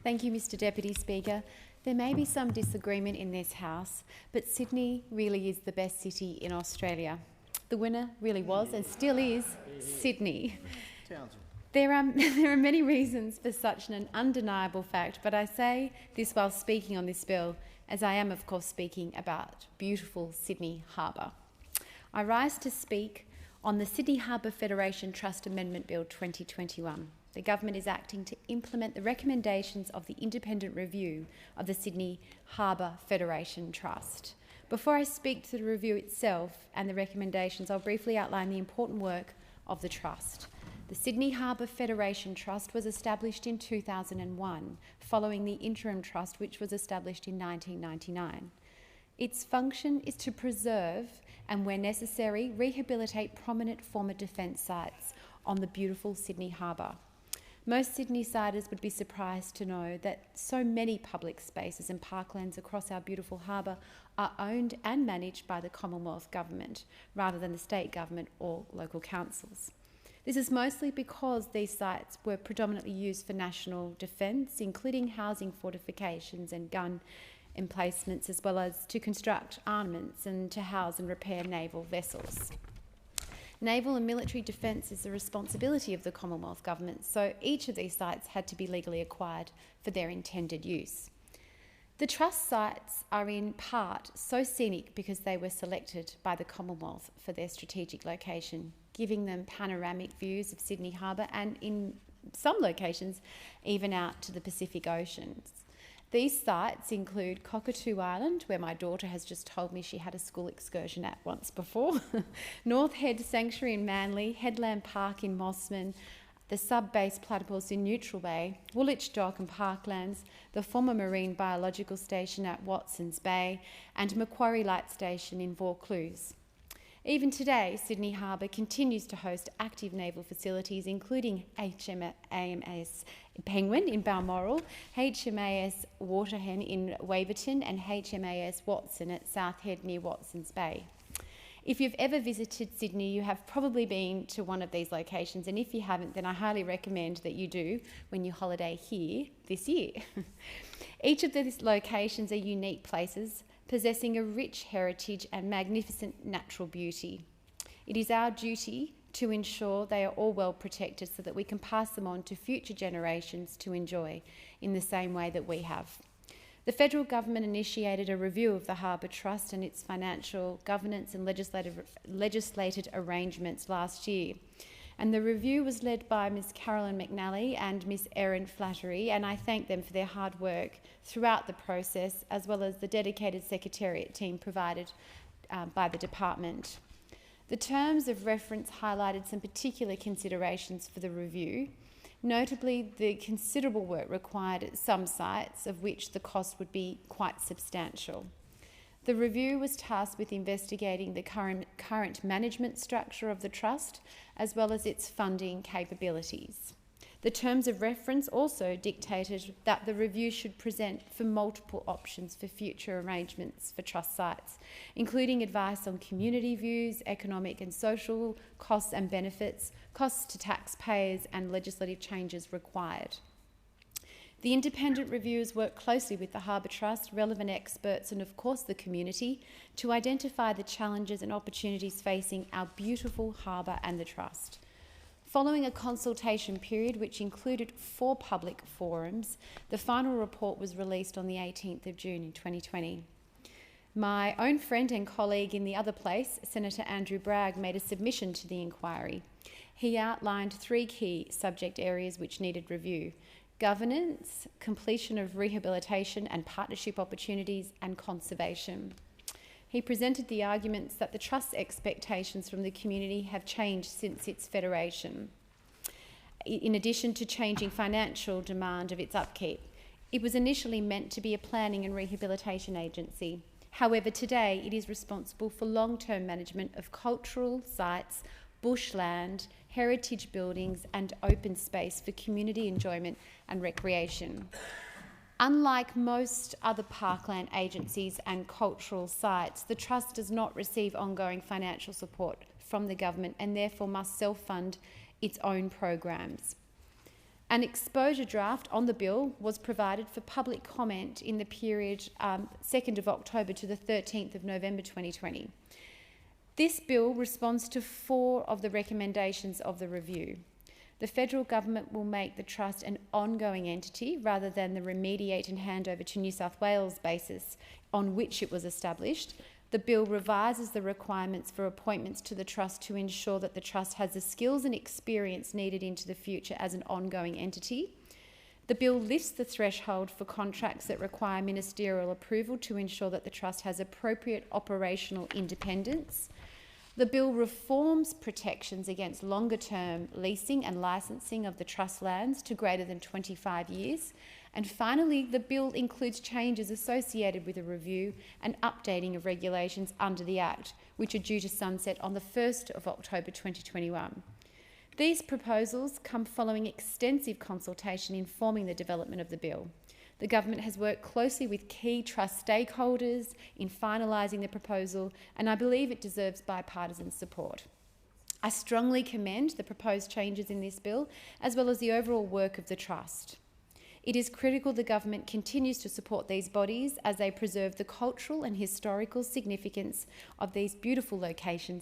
Thank you, Mr Deputy Speaker. There may be some disagreement in this House, but Sydney really is the best city in Australia. The winner really was and still is Sydney. There are many reasons for such an undeniable fact, but I say this while speaking on this bill, as I am, of course, speaking about beautiful Sydney Harbour. I rise to speak on the Sydney Harbour Federation Trust Amendment Bill 2021. The government is acting to implement the recommendations of the independent review of the Sydney Harbour Federation Trust. Before I speak to the review itself and the recommendations, I'll briefly outline the important work of the Trust. The Sydney Harbour Federation Trust was established in 2001, following the interim trust which was established in 1999. Its function is to preserve and, where necessary, rehabilitate prominent former defence sites on the beautiful Sydney Harbour. Most Sydney-siders would be surprised to know that so many public spaces and parklands across our beautiful harbour are owned and managed by the Commonwealth Government, rather than the state government or local councils. This is mostly because these sites were predominantly used for national defence, including housing fortifications and gun emplacements, as well as to construct armaments and to house and repair naval vessels. Naval and military defence is the responsibility of the Commonwealth Government, so each of these sites had to be legally acquired for their intended use. The Trust sites are in part so scenic because they were selected by the Commonwealth for their strategic location, giving them panoramic views of Sydney Harbour and, in some locations, even out to the Pacific Oceans. These sites include Cockatoo Island, where my daughter has just told me she had a school excursion at once before, North Head Sanctuary in Manly, Headland Park in Mossman, the sub-base platypus in Neutral Bay, Woolwich Dock and Parklands, the former Marine Biological Station at Watsons Bay, and Macquarie Light Station in Vaucluse. Even today, Sydney Harbour continues to host active naval facilities, including HMAS Penguin in Balmoral, HMAS Waterhen in Waverton, and HMAS Watson at South Head near Watsons Bay. If you've ever visited Sydney, you have probably been to one of these locations, and if you haven't, then I highly recommend that you do when you holiday here this year. Each of these locations are unique places, possessing a rich heritage and magnificent natural beauty. It is our duty to ensure they are all well protected so that we can pass them on to future generations to enjoy in the same way that we have. The federal government initiated a review of the Harbour Trust and its financial, governance and legislated arrangements last year. And the review was led by Ms Carolyn McNally and Ms Erin Flattery, and I thank them for their hard work throughout the process, as well as the dedicated secretariat team provided by the department. The terms of reference highlighted some particular considerations for the review, notably the considerable work required at some sites, of which the cost would be quite substantial. The review was tasked with investigating the current management structure of the Trust, as well as its funding capabilities. The terms of reference also dictated that the review should present for multiple options for future arrangements for Trust sites, including advice on community views, economic and social costs and benefits, costs to taxpayers, and legislative changes required. The independent reviewers work closely with the Harbour Trust, relevant experts and, of course, the community to identify the challenges and opportunities facing our beautiful harbour and the Trust. Following a consultation period which included 4 public forums, the final report was released on the 18th of June in 2020. My own friend and colleague in the other place, Senator Andrew Bragg, made a submission to the inquiry. He outlined 3 key subject areas which needed review: governance, completion of rehabilitation and partnership opportunities, and conservation. He presented the arguments that the Trust's expectations from the community have changed since its federation, in addition to changing financial demand of its upkeep. It was initially meant to be a planning and rehabilitation agency. However, today it is responsible for long-term management of cultural sites, bushland, heritage buildings and open space for community enjoyment and recreation. Unlike most other parkland agencies and cultural sites, the Trust does not receive ongoing financial support from the government and therefore must self-fund its own programs. An exposure draft on the bill was provided for public comment in the period 2nd of October to the 13th of November 2020. This bill responds to 4 of the recommendations of the review. The federal government will make the trust an ongoing entity rather than the remediate and hand over to New South Wales basis on which it was established. The bill revises the requirements for appointments to the trust to ensure that the trust has the skills and experience needed into the future as an ongoing entity. The bill lifts the threshold for contracts that require ministerial approval to ensure that the trust has appropriate operational independence. The bill reforms protections against longer-term leasing and licensing of the trust lands to greater than 25 years. And finally, the bill includes changes associated with a review and updating of regulations under the Act, which are due to sunset on the 1st of October 2021. These proposals come following extensive consultation informing the development of the bill. The government has worked closely with key trust stakeholders in finalising the proposal, and I believe it deserves bipartisan support. I strongly commend the proposed changes in this bill, as well as the overall work of the trust. It is critical the government continues to support these bodies as they preserve the cultural and historical significance of these beautiful locations